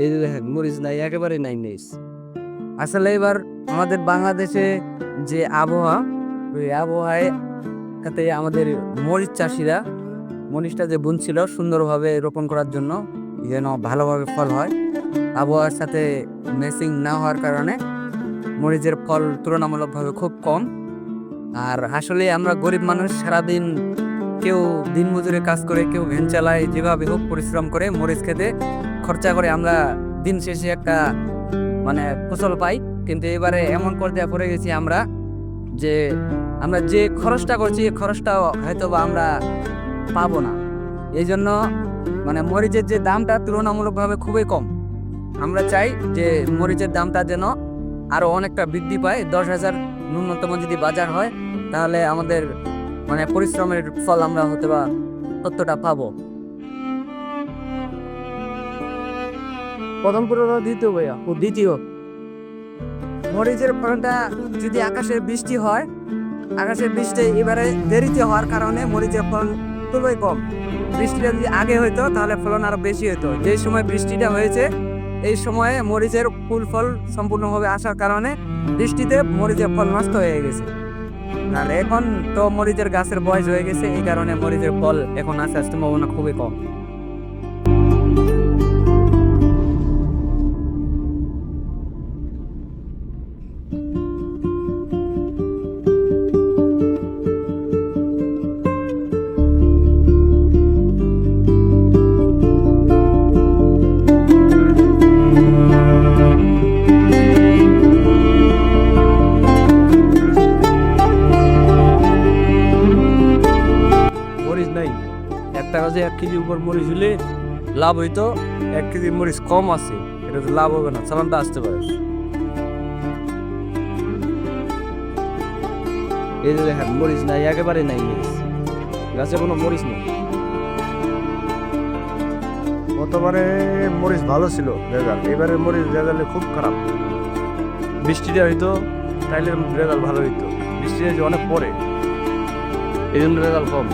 এই যে দেখেন মরিচ নাই, একেবারে নাই নিস। আসলে এবার আমাদের বাংলাদেশে যে আবহাওয়া, ওই আবহাওয়ায় সাথে আমাদের মরিচ চাষিরা মরিচটা যে বুনছিল সুন্দরভাবে রোপণ করার জন্য, যেন ভালোভাবে ফল হয়, আবহাওয়ার সাথে ম্যাচিং না হওয়ার কারণে মরিচের ফল তুলনামূলকভাবে খুব কম। আর আসলে আমরা গরিব মানুষ, সারাদিন কেউ দিনমজুরে কাজ করে, কেউ ভ্যান চালায়, যেভাবে হোক পরিশ্রম করে মরিচ খেতে খরচা করে আমরা দিন শেষে একটা মানে ফসল পাই। কিন্তু এবারে এমন পর্যায়ে পড়ে গেছি আমরা যে আমরা যে খরচটা করছি এই খরচটা হয়তো বা আমরা পাবো না। এই জন্য মানে মরিচের যে দামটা তুলনামূলকভাবে খুবই কম। আমরা চাই যে মরিচের দামটা যেন আরো অনেকটা বৃদ্ধি পায়। 10,000 ন্যূনতম যদি বাজার হয়, তাহলে আমাদের মানে পরিশ্রমের ফল আমরা হতে বা ততটা পাবো। প্রথম পুরো দ্বিতীয় ভাইয়া, ও দ্বিতীয় মরিচের ফলনটা যদি আকাশের বৃষ্টি হয়, আকাশের বৃষ্টি এবারে দেরিতে হওয়ার কারণে মরিচের ফলন খুবই কম। বৃষ্টিটা যদি আগে হইতো তাহলে ফলন আরো বেশি হতো। যে সময় বৃষ্টিটা হয়েছে এই সময়ে মরিচের ফুল ফল সম্পূর্ণভাবে আসার কারণে বৃষ্টিতে মরিচের ফল নষ্ট হয়ে গেছে। আর এখন তো মরিচের গাছের বয়স হয়ে গেছে, এই কারণে মরিচের ফল এখন আসার সম্ভাবনা খুবই কম। মরিচ নাই, একটা গাছে 1 কেজি উপর মরিচ হলে লাভ হইতো। 1 কেজি মরিচ কম আছে, এটা তো লাভ হবে না, চালানটা আসতে পারে। এই যে দেখেন মরিচ নাই, একেবারে নাই মরিচ, গাছে কোনো মরিচ নেই। গতবারে মরিচ ভালো ছিল রেজাল্ট, এবারে মরিচ রেজাল্ট খুব খারাপ। বৃষ্টিটা হইতো তাইলে রেজাল্ট ভালো হইতো, বৃষ্টি হয়েছে অনেক পরে, এই জন্য রেজাল্ট কম।